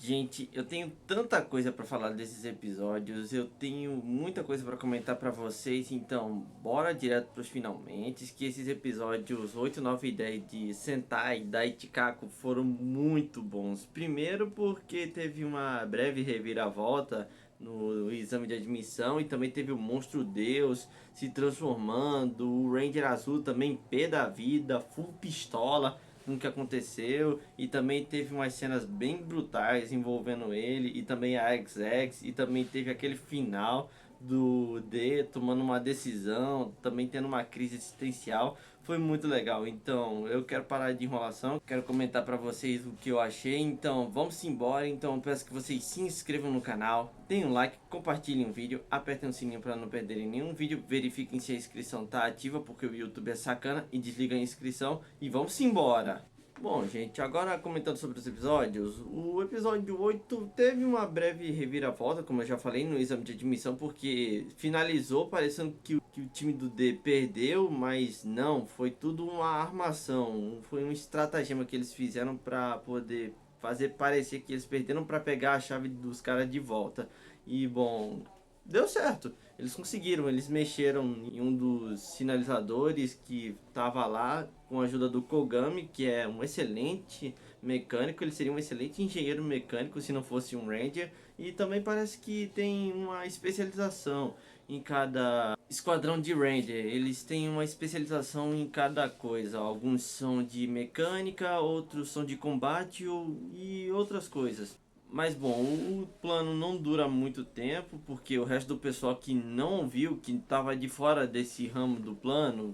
Gente, eu tenho tanta coisa pra falar desses episódios, eu tenho muita coisa pra comentar pra vocês, então bora direto pros finalmente, que esses episódios 8, 9 e 10 de Sentai e da Ichikaku foram muito bons. Primeiro porque teve uma breve reviravolta no exame de admissão e também teve o Monstro Deus se transformando, o Ranger Azul também pé da vida, full pistola no que aconteceu, e também teve umas cenas bem brutais envolvendo ele e também a XX, e também teve aquele final do D tomando uma decisão, também tendo uma crise existencial. Foi muito legal. Então eu quero parar de enrolação, quero comentar pra vocês o que eu achei. Então vamos embora. Então peço que vocês se inscrevam no canal, deem um like, compartilhem o vídeo, apertem o sininho para não perderem nenhum vídeo, verifiquem se a inscrição tá ativa, porque o YouTube é sacana e desliga a inscrição, e vamos embora. Bom, gente, agora comentando sobre os episódios, o episódio 8 teve uma breve reviravolta, como eu já falei, no exame de admissão, porque finalizou parecendo que o time do D perdeu, mas não, foi tudo uma armação, foi um estratagema que eles fizeram para poder fazer parecer que eles perderam para pegar a chave dos caras de volta. E bom, deu certo. Eles conseguiram, eles mexeram em um dos sinalizadores que estava lá com a ajuda do Kogami, que é um excelente mecânico, ele seria um excelente engenheiro mecânico se não fosse um Ranger, e também parece que tem uma especialização em cada esquadrão de Ranger, eles têm uma especialização em cada coisa, alguns são de mecânica, outros são de combate e outras coisas. Mas bom, o plano não dura muito tempo, porque o resto do pessoal que não viu, que estava de fora desse ramo do plano,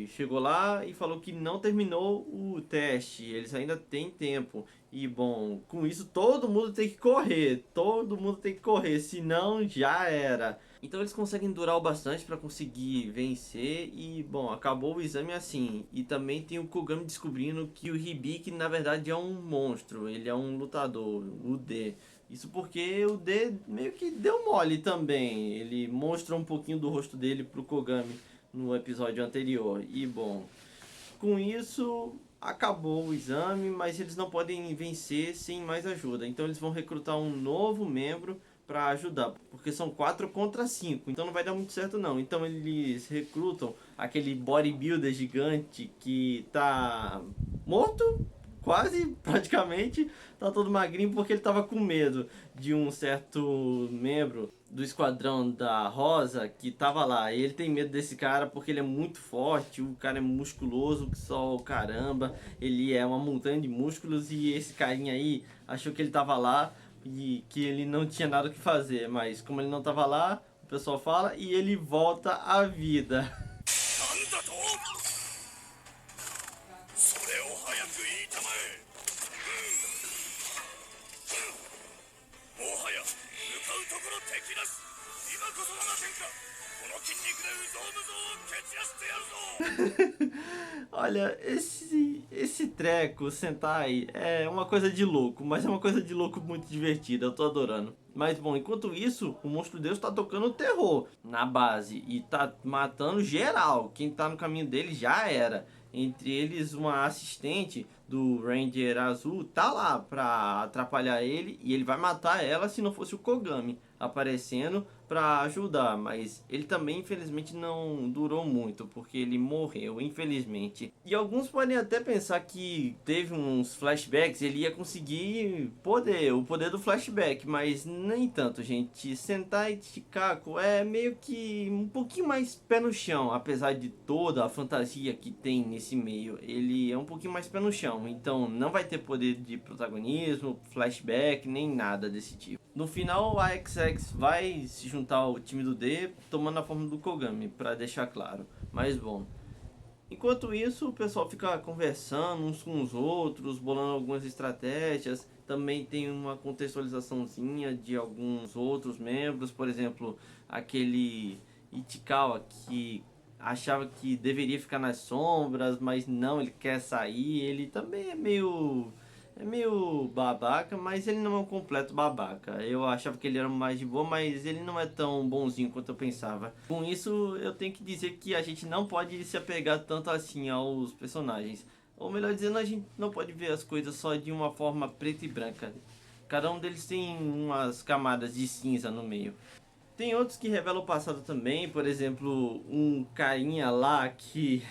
chegou lá e falou que não terminou o teste, eles ainda têm tempo. E bom, com isso todo mundo tem que correr, todo mundo tem que correr, senão já era. Então eles conseguem durar o bastante para conseguir vencer e bom, acabou o exame assim. E também tem o Kogami descobrindo que o Hibiki na verdade é um monstro, ele é um lutador, o D. Isso porque o D meio que deu mole também, ele mostrou um pouquinho do rosto dele pro Kogami no episódio anterior. E bom, com isso acabou o exame, mas eles não podem vencer sem mais ajuda. Então eles vão recrutar um novo membro para ajudar, porque são 4 contra 5, então não vai dar muito certo não. Então eles recrutam aquele bodybuilder gigante que tá morto, quase, praticamente, tá todo magrinho porque ele tava com medo de um certo membro do esquadrão da Rosa que tava lá. E ele tem medo desse cara porque ele é muito forte, o cara é musculoso que só o caramba, ele é uma montanha de músculos, e esse carinha aí achou que ele tava lá e que ele não tinha nada o que fazer, mas como ele não tava lá, o pessoal fala e ele volta à vida. 'Olha, esse treco, Sentai, é uma coisa de louco, mas é uma coisa de louco muito divertida, eu tô adorando. Mas bom, enquanto isso, o Monstro Deus tá tocando terror na base e tá matando geral. Quem tá no caminho dele já era. Entre eles, uma assistente do Ranger Azul tá lá pra atrapalhar ele, e ele vai matar ela se não fosse o Kogami aparecendo pra ajudar, mas ele também infelizmente não durou muito, porque ele morreu, infelizmente. E alguns podem até pensar que teve uns flashbacks, ele ia conseguir o poder do flashback, mas nem tanto, gente. Sentai Chicago é meio que um pouquinho mais pé no chão, apesar de toda a fantasia que tem nesse meio. Ele é um pouquinho mais pé no chão, então não vai ter poder de protagonismo, flashback, nem nada desse tipo. No final, a XX vai se juntar ao time do D, tomando a forma do Kogami, para deixar claro. Mas bom, enquanto isso, o pessoal fica conversando uns com os outros, bolando algumas estratégias. Também tem uma contextualizaçãozinha de alguns outros membros, por exemplo, aquele Ichikawa que achava que deveria ficar nas sombras, mas não, ele quer sair. Ele também é meio babaca, mas ele não é um completo babaca. Eu achava que ele era mais de boa, mas ele não é tão bonzinho quanto eu pensava. Com isso, eu tenho que dizer que a gente não pode se apegar tanto assim aos personagens. Ou melhor dizendo, a gente não pode ver as coisas só de uma forma preta e branca. Cada um deles tem umas camadas de cinza no meio. Tem outros que revelam o passado também, por exemplo, um carinha lá que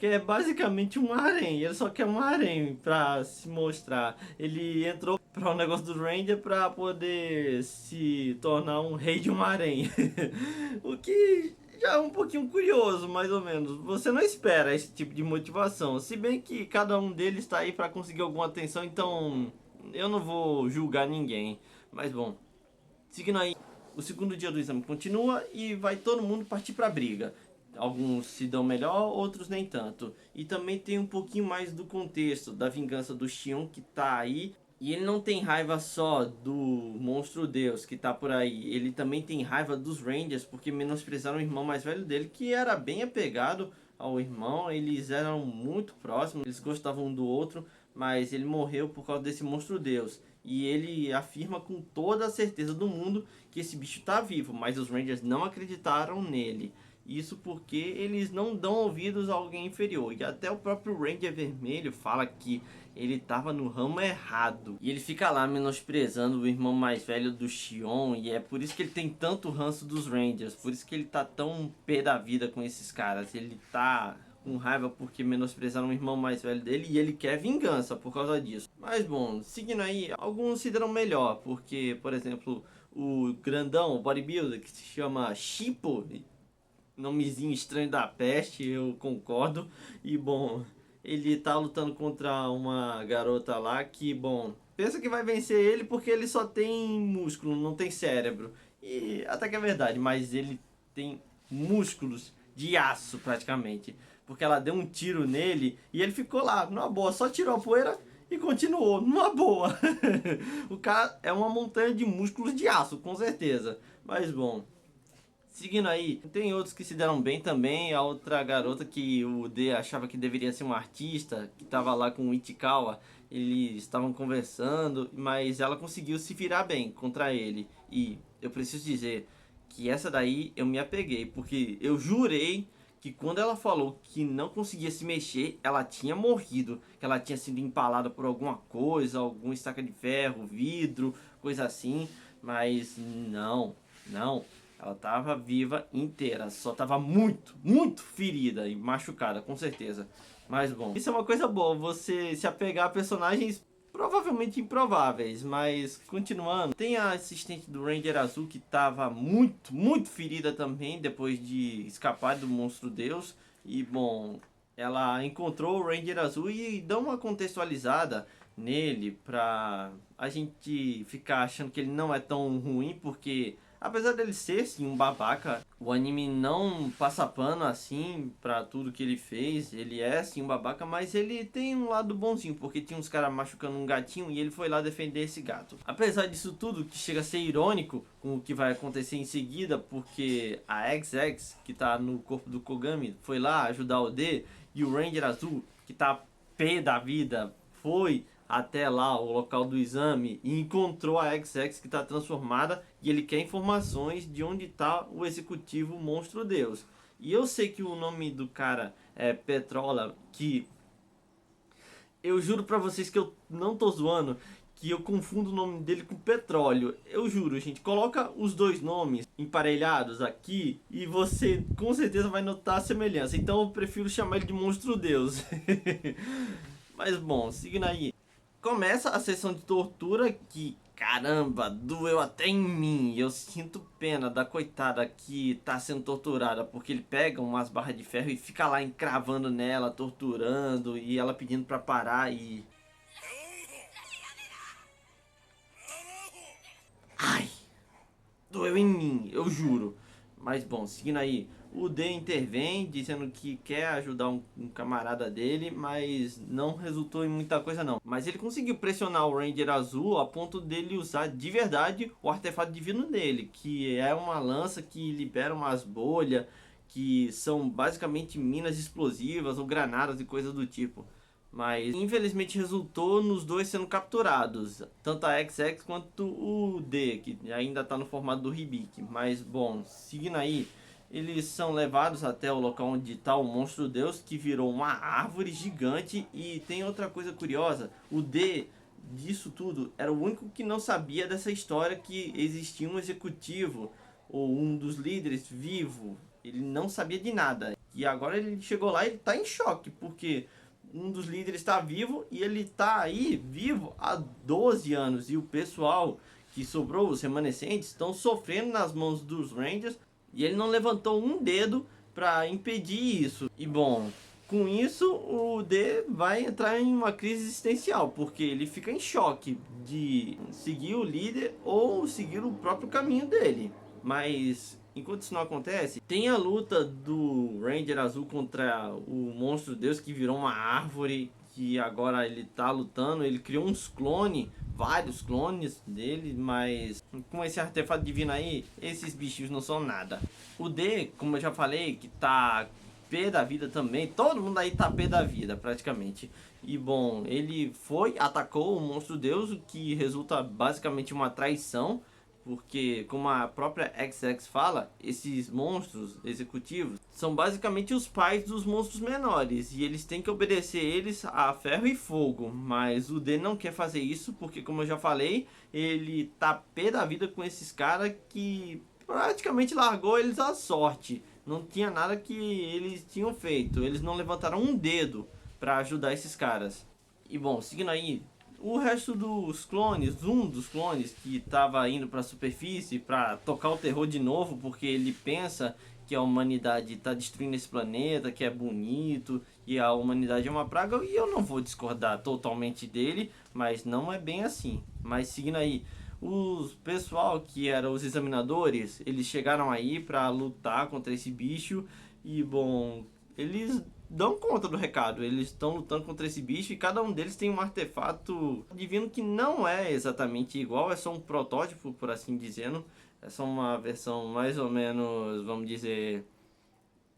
é basicamente um harém, ele só quer um harém pra se mostrar. Ele entrou para o negócio do Ranger pra poder se tornar um rei de um harém. O que já é um pouquinho curioso, mais ou menos. Você não espera esse tipo de motivação, se bem que cada um deles está aí para conseguir alguma atenção, então eu não vou julgar ninguém. Mas bom, seguindo aí, o segundo dia do exame continua e vai todo mundo partir pra briga. Alguns se dão melhor, outros nem tanto. E também tem um pouquinho mais do contexto da vingança do Xion que tá aí. E ele não tem raiva só do monstro Deus que tá por aí. Ele também tem raiva dos Rangers porque menosprezaram o irmão mais velho dele, que era bem apegado ao irmão. Eles eram muito próximos, eles gostavam um do outro, mas ele morreu por causa desse monstro Deus. E ele afirma com toda a certeza do mundo que esse bicho tá vivo, mas os Rangers não acreditaram nele. Isso porque eles não dão ouvidos a alguém inferior. E até o próprio Ranger Vermelho fala que ele tava no ramo errado. E ele fica lá menosprezando o irmão mais velho do Xion. E é por isso que ele tem tanto ranço dos Rangers. Por isso que ele tá tão pé da vida com esses caras. Ele tá com raiva porque menosprezaram o irmão mais velho dele. E ele quer vingança por causa disso. Mas bom, seguindo aí, alguns se deram melhor. Porque, por exemplo, o grandão, o bodybuilder, que se chama Shippo, nomezinho estranho da peste, eu concordo. E bom, ele tá lutando contra uma garota lá que, bom, pensa que vai vencer ele porque ele só tem músculo, não tem cérebro. E até que é verdade, mas ele tem músculos de aço praticamente. Porque ela deu um tiro nele e ele ficou lá, numa boa, só tirou a poeira e continuou, numa boa. O cara é uma montanha de músculos de aço, com certeza. Mas bom, seguindo aí, tem outros que se deram bem também. A outra garota que o D achava que deveria ser uma artista, que estava lá com o Ichikawa, eles estavam conversando, mas ela conseguiu se virar bem contra ele. E eu preciso dizer que essa daí eu me apeguei, porque eu jurei que quando ela falou que não conseguia se mexer, ela tinha morrido, que ela tinha sido empalada por alguma coisa, algum estaca de ferro, vidro, coisa assim, mas não, não. Ela tava viva inteira, só tava muito ferida e machucada, com certeza. Mas bom, isso é uma coisa boa, você se apegar a personagens provavelmente improváveis. Mas continuando, tem a assistente do Ranger Azul que tava muito ferida também depois de escapar do monstro Deus. E bom, ela encontrou o Ranger Azul e dá uma contextualizada nele pra a gente ficar achando que ele não é tão ruim, porque apesar dele ser sim um babaca, o anime não passa pano assim pra tudo que ele fez. Ele é sim um babaca, mas ele tem um lado bonzinho, porque tinha uns caras machucando um gatinho e ele foi lá defender esse gato. Apesar disso tudo, que chega a ser irônico com o que vai acontecer em seguida, porque a XX, que tá no corpo do Kogami, foi lá ajudar o D, e o Ranger Azul, que tá pé da vida, foi até lá o local do exame e encontrou a XX que está transformada, e ele quer informações de onde está o executivo monstro Deus. E eu sei que o nome do cara é Petrola, que eu juro pra vocês que eu não tô zoando, que eu confundo o nome dele com petróleo. Eu juro, gente, coloca os dois nomes emparelhados aqui e você com certeza vai notar a semelhança. Então eu prefiro chamar ele de monstro Deus. Mas bom, seguindo aí, começa a sessão de tortura que, caramba, doeu até em mim. Eu sinto pena da coitada que tá sendo torturada, porque ele pega umas barras de ferro e fica lá encravando nela, torturando, e ela pedindo pra parar e... Ai, doeu em mim, eu juro. Mas bom, seguindo aí, o D intervém dizendo que quer ajudar um camarada dele, mas não resultou em muita coisa não. Mas ele conseguiu pressionar o Ranger Azul a ponto dele usar de verdade o artefato divino dele, que é uma lança que libera umas bolhas, que são basicamente minas explosivas ou granadas e coisas do tipo. Mas infelizmente resultou nos dois sendo capturados, tanto a XX quanto o D, que ainda está no formato do Hibiki. Mas bom, seguindo aí, eles são levados até o local onde está o monstro Deus, que virou uma árvore gigante. E tem outra coisa curiosa, o D disso tudo, era o único que não sabia dessa história que existia um executivo ou um dos líderes vivo. Ele não sabia de nada. E agora ele chegou lá e ele tá em choque, porque um dos líderes está vivo e ele tá aí vivo há 12 anos. E o pessoal que sobrou, os remanescentes, estão sofrendo nas mãos dos Rangers e ele não levantou um dedo para impedir isso. E bom, com isso o D vai entrar em uma crise existencial, porque ele fica em choque de seguir o líder ou seguir o próprio caminho dele. Mas enquanto isso não acontece, tem a luta do Ranger Azul contra o Monstro Deus, que virou uma árvore, que agora ele tá lutando. Ele criou uns clones, vários clones dele, mas com esse artefato divino aí, esses bichinhos não são nada. O D, como eu já falei, que tá pé da vida também, todo mundo aí tá pé da vida praticamente. E bom, ele atacou o Monstro Deus, o que resulta basicamente uma traição, porque como a própria XX fala, esses monstros executivos são basicamente os pais dos monstros menores e eles têm que obedecer eles a ferro e fogo. Mas o D não quer fazer isso porque, como eu já falei, ele tá pé da vida com esses caras que praticamente largou eles à sorte. Não tinha nada que eles tinham feito, eles não levantaram um dedo para ajudar esses caras. E bom, seguindo aí, o resto dos clones, um dos clones que estava indo para a superfície para tocar o terror de novo, porque ele pensa que a humanidade está destruindo esse planeta, que é bonito e a humanidade é uma praga, e eu não vou discordar totalmente dele, mas não é bem assim. Mas seguindo aí, os pessoal que eram os examinadores, eles chegaram aí para lutar contra esse bicho e bom, eles dão conta do recado. Eles estão lutando contra esse bicho e cada um deles tem um artefato divino que não é exatamente igual, é só um protótipo, por assim dizendo. É só uma versão mais ou menos, vamos dizer,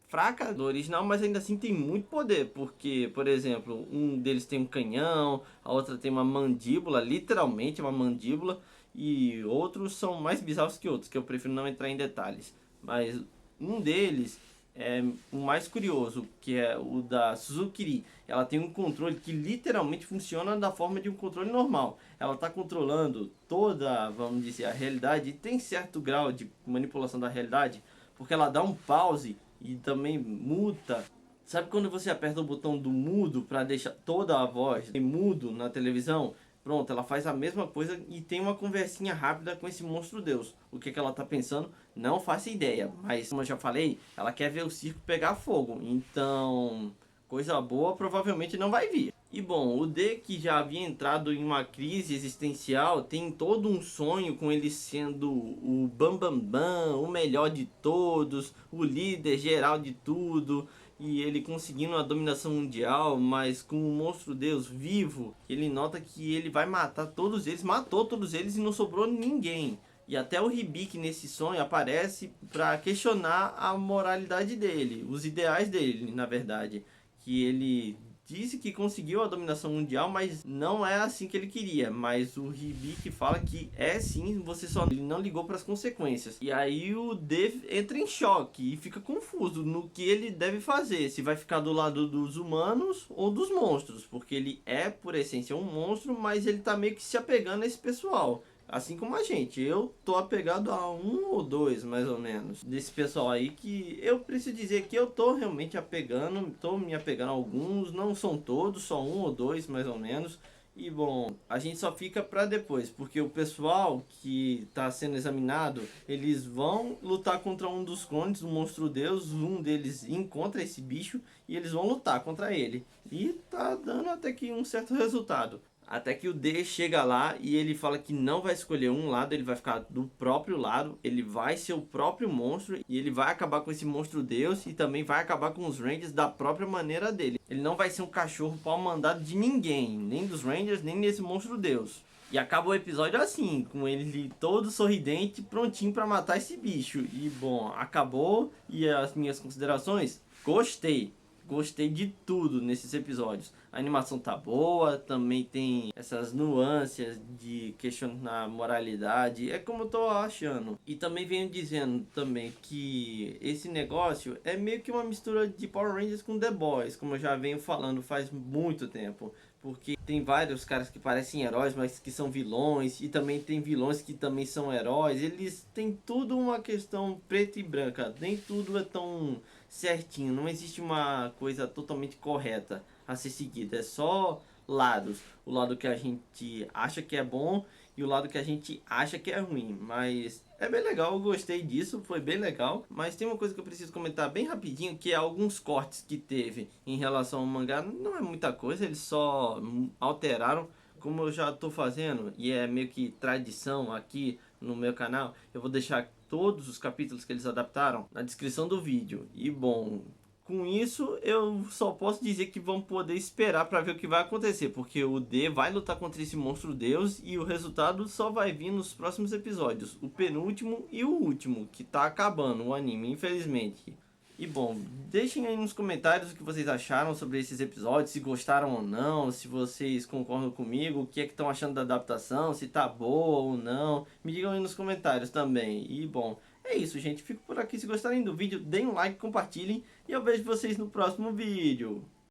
fraca do original, mas ainda assim tem muito poder, porque, por exemplo, um deles tem um canhão, a outra tem uma mandíbula, literalmente uma mandíbula, e outros são mais bizarros que outros, que eu prefiro não entrar em detalhes. Mas um deles é o mais curioso, que é o da Suzukiri. Ela tem um controle que literalmente funciona da forma de um controle normal. Ela está controlando toda, vamos dizer, a realidade, e tem certo grau de manipulação da realidade, porque ela dá um pause e também muta. Sabe quando você aperta o botão do mudo para deixar toda a voz em mudo na televisão? Pronto, ela faz a mesma coisa e tem uma conversinha rápida com esse monstro Deus. O que ela tá pensando, não faço ideia. Mas, como eu já falei, ela quer ver o circo pegar fogo. Então, coisa boa provavelmente não vai vir. E bom, o D, que já havia entrado em uma crise existencial, tem todo um sonho com ele sendo o Bambambam, Bam, Bam, o melhor de todos, o líder geral de tudo, e ele conseguindo a dominação mundial, mas com o monstro Deus vivo, ele nota que ele vai matar todos eles, matou todos eles e não sobrou ninguém. E até o Hibiki nesse sonho aparece para questionar a moralidade dele, os ideais dele, na verdade, que ele disse que conseguiu a dominação mundial, mas não é assim que ele queria. Mas o Hibiki fala que é sim, você só ele não ligou para as consequências. E aí o D entra em choque e fica confuso no que ele deve fazer, se vai ficar do lado dos humanos ou dos monstros, porque ele é por essência um monstro, mas ele tá meio que se apegando a esse pessoal. Assim como a gente, eu tô apegado a um ou dois, mais ou menos, desse pessoal aí, que eu preciso dizer que eu tô realmente apegando, tô me apegando a alguns, não são todos, só um ou dois, mais ou menos. E bom, a gente só fica pra depois, porque o pessoal que tá sendo examinado, eles vão lutar contra um dos clones do Monstro Deus, um deles encontra esse bicho e eles vão lutar contra ele. E tá dando até que um certo resultado. Até que o D chega lá e ele fala que não vai escolher um lado, ele vai ficar do próprio lado, ele vai ser o próprio monstro e ele vai acabar com esse monstro Deus e também vai acabar com os Rangers da própria maneira dele. Ele não vai ser um cachorro pau mandado de ninguém, nem dos Rangers, nem desse monstro Deus. E acaba o episódio assim, com ele todo sorridente, prontinho para matar esse bicho. E bom, acabou. E as minhas considerações? Gostei. Gostei de tudo nesses episódios. A animação tá boa, também tem essas nuances de questionar a moralidade. É como eu tô achando. E também venho dizendo também que esse negócio é meio que uma mistura de Power Rangers com The Boys, como eu já venho falando faz muito tempo. porque tem vários caras que parecem heróis, mas que são vilões, e também tem vilões que também são heróis. Eles têm tudo uma questão preta e branca, nem tudo é tão certinho, não existe uma coisa totalmente correta a ser seguida, é só lados, o lado que a gente acha que é bom e o lado que a gente acha que é ruim, mas é bem legal, eu gostei disso, foi bem legal, mas tem uma coisa que eu preciso comentar bem rapidinho, que é alguns cortes que teve em relação ao mangá, não é muita coisa, eles só alteraram, como eu já estou fazendo, e é meio que tradição aqui no meu canal, eu vou deixar todos os capítulos que eles adaptaram na descrição do vídeo, e bom, com isso, eu só posso dizer que vamos poder esperar para ver o que vai acontecer, porque o D vai lutar contra esse monstro deus e o resultado só vai vir nos próximos episódios, o penúltimo e o último, que tá acabando o anime, infelizmente. E bom, deixem aí nos comentários o que vocês acharam sobre esses episódios, se gostaram ou não, se vocês concordam comigo, o que é que estão achando da adaptação, se tá boa ou não. Me digam aí nos comentários também. E bom, é isso, gente. Fico por aqui. Se gostarem do vídeo, deem um like, compartilhem e eu vejo vocês no próximo vídeo.